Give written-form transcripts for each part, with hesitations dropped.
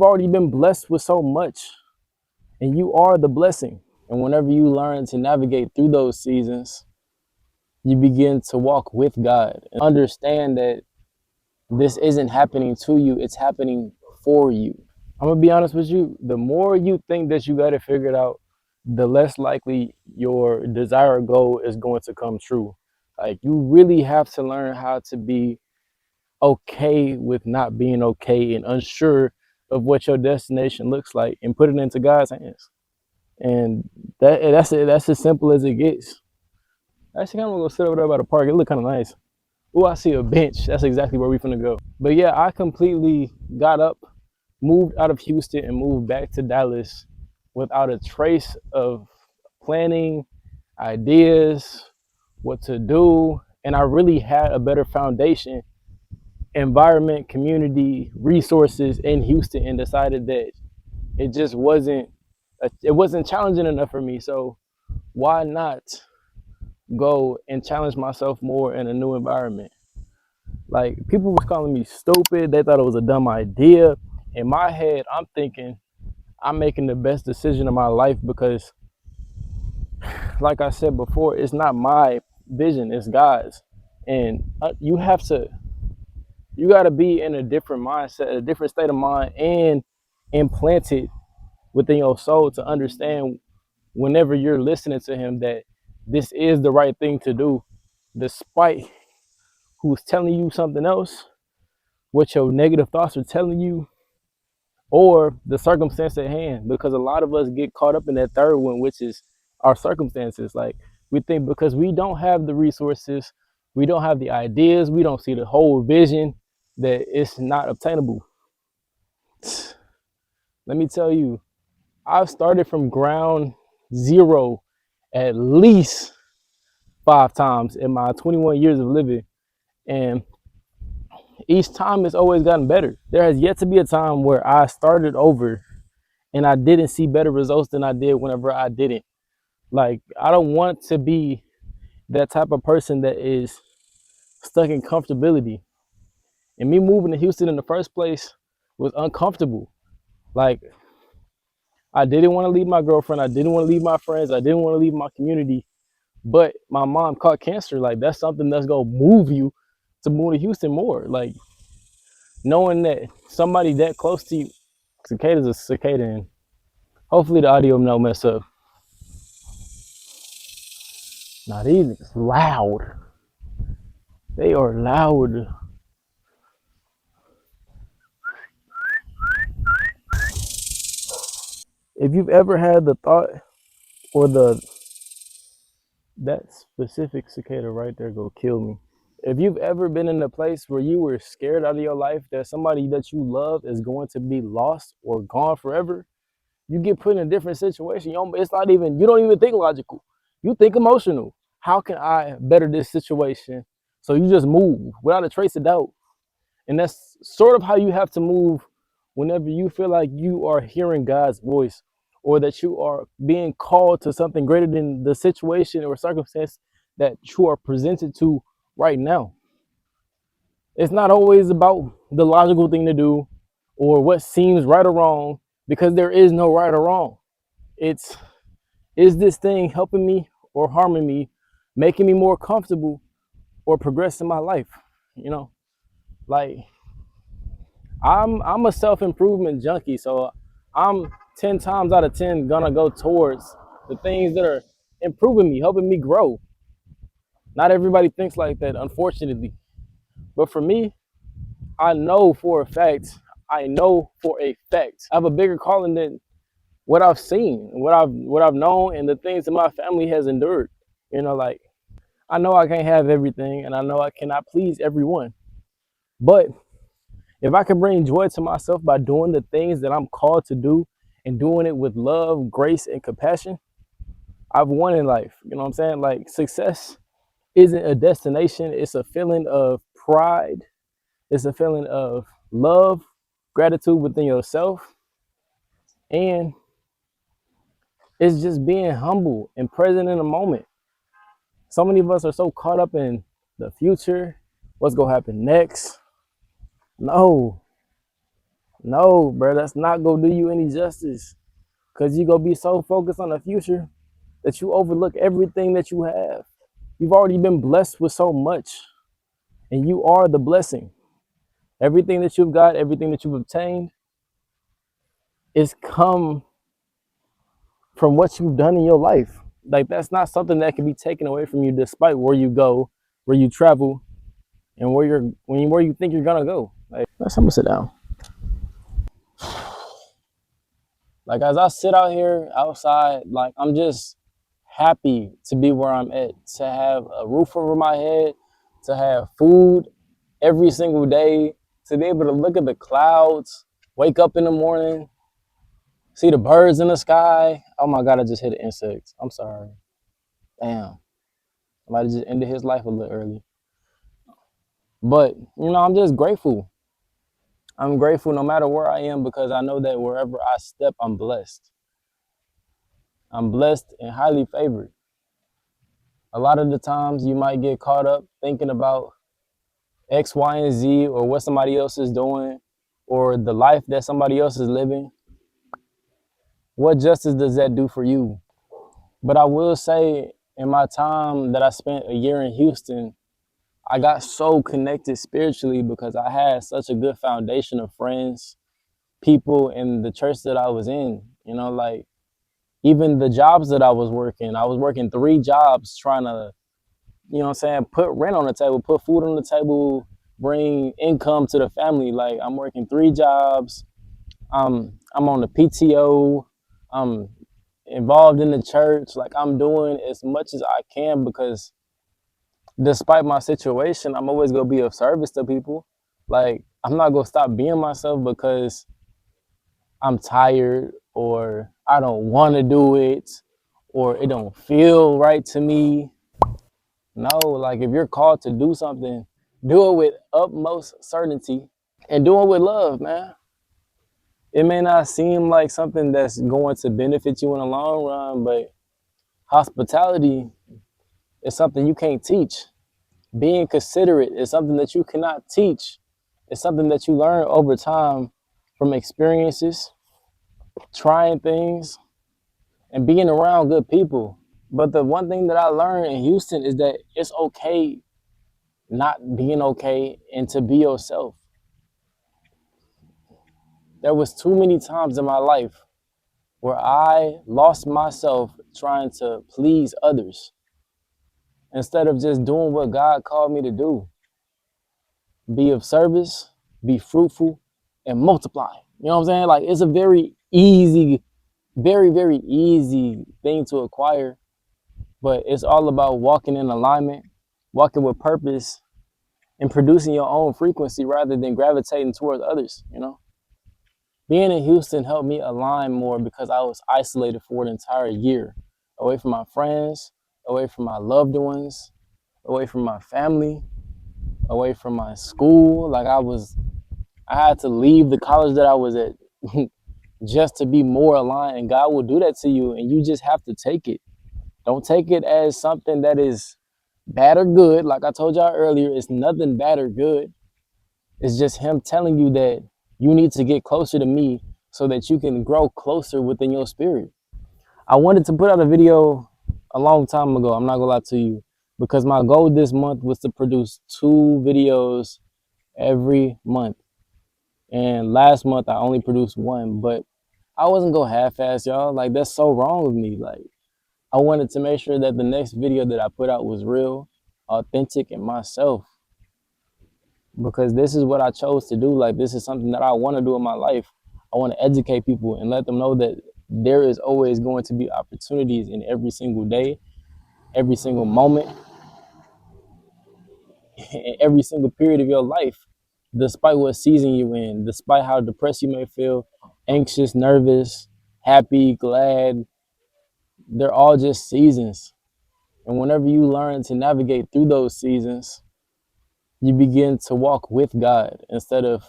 already been blessed with so much, and you are the blessing. And whenever you learn to navigate through those seasons, you begin to walk with God and understand that this isn't happening to you, it's happening for you. I'm gonna be honest with you, the more you think that you got it figured out, the less likely your desired goal is going to come true. Like, you really have to learn how to be okay with not being okay and unsure of what your destination looks like, and put it into God's hands. And that's as simple as it gets. Actually, kind of gonna sit over there by the park. It look kind of nice. Oh, I see a bench. That's exactly where we finna go. But yeah, I completely got up, moved out of Houston, and moved back to Dallas without a trace of planning, ideas, what to do. And I really had a better foundation, environment, community, resources in Houston, and decided that it just wasn't challenging enough for me. So why not go and challenge myself more in a new environment? Like, people was calling me stupid. They thought it was a dumb idea. In my head, I'm thinking I'm making the best decision of my life because, like I said before, it's not my vision, it's God's. And you got to be in a different mindset, a different state of mind, and implanted within your soul to understand whenever you're listening to Him that this is the right thing to do, despite who's telling you something else, what your negative thoughts are telling you, or the circumstance at hand. Because a lot of us get caught up in that third one, which is our circumstances. Like, we think because we don't have the resources, we don't have the ideas, we don't see the whole vision, that it's not obtainable. Let me tell you, I've started from ground zero at least 5 times in my 21 years of living, and each time it's always gotten better. There has yet to be a time where I started over and I didn't see better results than I did whenever I didn't. Like, I don't want to be that type of person that is stuck in comfortability. And me moving to Houston in the first place was uncomfortable. Like, I didn't want to leave my girlfriend. I didn't want to leave my friends. I didn't want to leave my community. But my mom caught cancer. Like, that's something that's going to move you to move to Houston more. Like, knowing that somebody that close to you, cicada's a cicada, and hopefully the audio don't mess up. Now, these is loud. They are loud. If you've ever had the thought, or that specific cicada right there go kill me. If you've ever been in a place where you were scared out of your life that somebody that you love is going to be lost or gone forever, you get put in a different situation. It's not even, you don't even think logical. You think emotional. How can I better this situation? So you just move without a trace of doubt. And that's sort of how you have to move whenever you feel like you are hearing God's voice, or that you are being called to something greater than the situation or circumstance that you are presented to right now. It's not always about the logical thing to do or what seems right or wrong, because there is no right or wrong. It's, is this thing helping me or harming me, making me more comfortable or progressing my life? You know, like, I'm a self-improvement junkie, so I'm 10 times out of 10 gonna go towards the things that are improving me, helping me grow. Not everybody thinks like that, unfortunately. But for me, I know for a fact, I have a bigger calling than what I've seen, what I've known, and the things that my family has endured. You know, like, I know I can't have everything, and I know I cannot please everyone. But if I can bring joy to myself by doing the things that I'm called to do, and doing it with love, grace, and compassion, I've won in life. You know what I'm saying? Like, success isn't a destination, it's a feeling of pride, it's a feeling of love, gratitude within yourself, and it's just being humble and present in the moment. So many of us are so caught up in the future, what's gonna happen next. No, No, bro, that's not gonna do you any justice. Cause you gonna be so focused on the future that you overlook everything that you have. You've already been blessed with so much, and you are the blessing. Everything that you've got, everything that you've obtained, is come from what you've done in your life. Like that's not something that can be taken away from you, despite where you go, where you travel, and where you think you're gonna go. Like, let's I'm gonna sit down. Like as I sit out here outside, like I'm just happy to be where I'm at, to have a roof over my head, to have food every single day, to be able to look at the clouds, wake up in the morning, see the birds in the sky. Oh my God, I just hit an insect. I'm sorry. Damn. I might have just ended his life a little early. But, I'm just grateful. I'm grateful no matter where I am because I know that wherever I step, I'm blessed. I'm blessed and highly favored. A lot of the times you might get caught up thinking about X, Y, and Z or what somebody else is doing or the life that somebody else is living. What justice does that do for you? But I will say, in my time that I spent a year in Houston, I got so connected spiritually because I had such a good foundation of friends, people in the church that I was in. Like even the jobs that I was working 3 jobs trying to, put rent on the table, put food on the table, bring income to the family. Like I'm working 3 jobs. I'm on the PTO. I'm involved in the church. Like I'm doing as much as I can because despite my situation, I'm always gonna be of service to people. Like I'm not gonna stop being myself because I'm tired or I don't want to do it or it don't feel right to me. No, like if you're called to do something, do it with utmost certainty and do it with love, man. It may not seem like something that's going to benefit you in the long run, but hospitality is something you can't teach. Being considerate is something that you cannot teach. It's something that you learn over time from experiences, trying things, and being around good people. But the one thing that I learned in Houston is that it's okay not being okay and to be yourself. There was too many times in my life where I lost myself trying to please others instead of just doing what God called me to do. Be of service, be fruitful, and multiply. You know what I'm saying? Like it's a very easy, very, very easy thing to acquire, but it's all about walking in alignment, walking with purpose, and producing your own frequency rather than gravitating towards others. Being in Houston helped me align more because I was isolated for an entire year, away from my friends, away from my loved ones, away from my family, away from my school. I had to leave the college that I was at just to be more aligned. And God will do that to you, and you just have to take it. Don't take it as something that is bad or good. Like I told y'all earlier, it's nothing bad or good. It's just Him telling you that you need to get closer to me so that you can grow closer within your spirit. I wanted to put out a video a long time ago. I'm not gonna lie to you because my goal this month was to produce 2 videos every month. And last month I only produced 1, but I wasn't go half-ass, y'all. Like that's so wrong with me. Like I wanted to make sure that the next video that I put out was real, authentic, and myself because this is what I chose to do. Like this is something that I want to do in my life. I want to educate people and let them know that there is always going to be opportunities in every single day, every single moment, in every single period of your life, despite what season you're in, despite how depressed you may feel, anxious, nervous, happy, glad. They're all just seasons. And whenever you learn to navigate through those seasons, you begin to walk with God instead of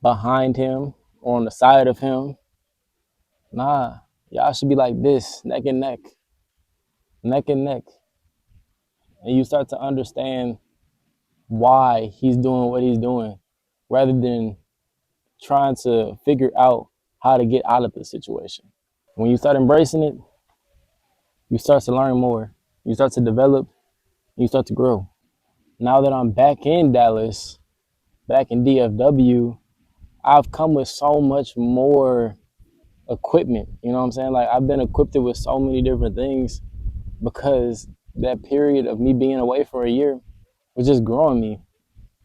behind Him or on the side of Him. Nah, y'all should be like this, neck and neck, neck and neck. And you start to understand why He's doing what He's doing rather than trying to figure out how to get out of the situation. When you start embracing it, you start to learn more. You start to develop, you start to grow. Now that I'm back in Dallas, back in DFW, I've come with so much more equipment. You know what I'm saying? Like I've been equipped with so many different things because that period of me being away for a year was just growing me.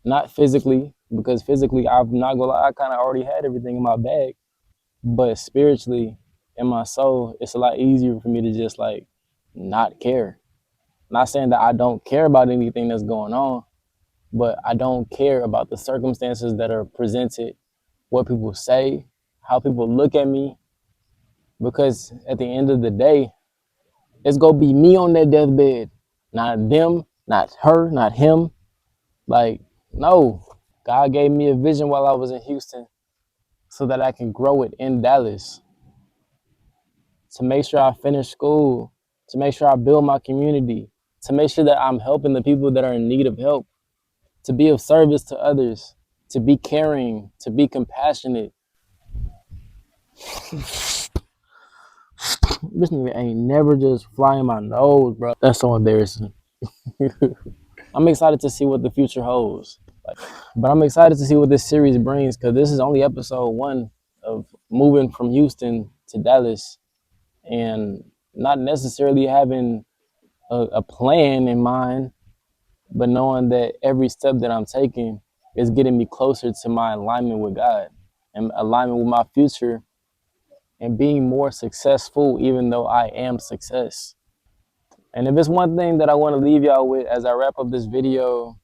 Not physically, because physically I'm not gonna lie, I kinda already had everything in my bag. But spiritually in my soul, it's a lot easier for me to just like not care. Not saying that I don't care about anything that's going on, but I don't care about the circumstances that are presented, what people say, how people look at me, because at the end of the day, it's gonna be me on that deathbed, not them, not her, not him. Like, no, God gave me a vision while I was in Houston so that I can grow it in Dallas, to make sure I finish school, to make sure I build my community, to make sure that I'm helping the people that are in need of help, to be of service to others, to be caring, to be compassionate. This nigga ain't never just flying my nose, bro. That's so embarrassing. I'm excited to see what the future holds. But I'm excited to see what this series brings because this is only episode 1 of moving from Houston to Dallas and not necessarily having a plan in mind, but knowing that every step that I'm taking is getting me closer to my alignment with God and alignment with my future and being more successful, even though I am success. And if it's one thing that I want to leave y'all with as I wrap up this video,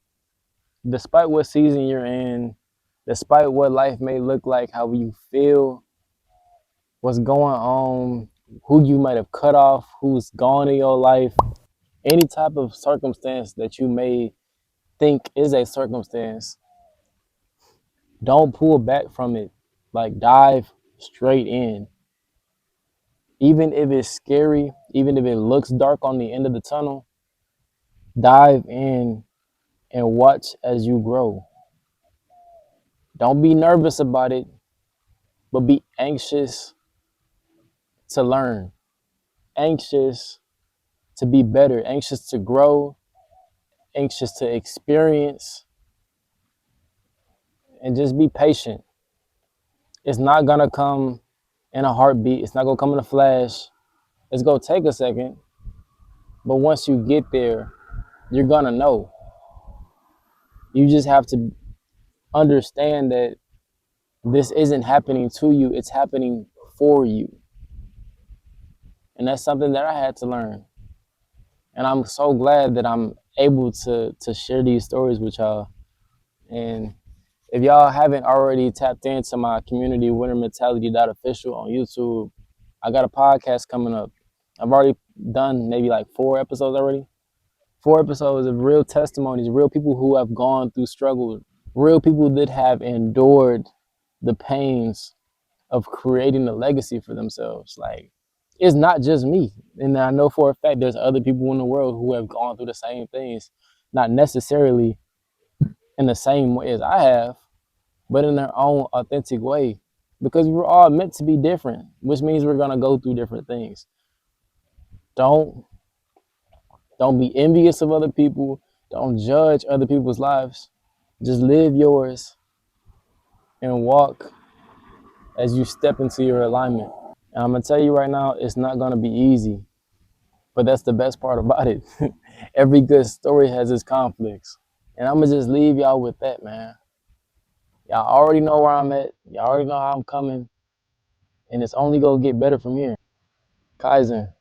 despite what season you're in, despite what life may look like, how you feel, what's going on, who you might have cut off, who's gone in your life, any type of circumstance that you may think is a circumstance, don't pull back from it. Like dive straight in. Even if it's scary, even if it looks dark on the end of the tunnel, dive in and watch as you grow. Don't be nervous about it, but be anxious to learn, anxious to be better, anxious to grow, anxious to experience, and just be patient. It's not gonna come in a heartbeat. It's not gonna come in a flash. It's gonna take a second, but once you get there, you're gonna know. You just have to understand that this isn't happening to you, it's happening for you. And that's something that I had to learn. And I'm so glad that I'm able to share these stories with y'all. And if y'all haven't already tapped into my community, winner mentality official on YouTube, I got a podcast coming up. I've already done maybe like 4 episodes already. 4 episodes of real testimonies, real people who have gone through struggles, real people that have endured the pains of creating a legacy for themselves. Like, it's not just me. And I know for a fact there's other people in the world who have gone through the same things, not necessarily in the same way as I have, but in their own authentic way. Because we're all meant to be different, which means we're gonna go through different things. Don't don't be envious of other people. Don't judge other people's lives. Just live yours and walk as you step into your alignment. And I'm gonna tell you right now, it's not gonna be easy, but that's the best part about it. Every good story has its conflicts. And I'm gonna just leave y'all with that, man. Y'all already know where I'm at. Y'all already know how I'm coming. And it's only gonna get better from here. Kaizen.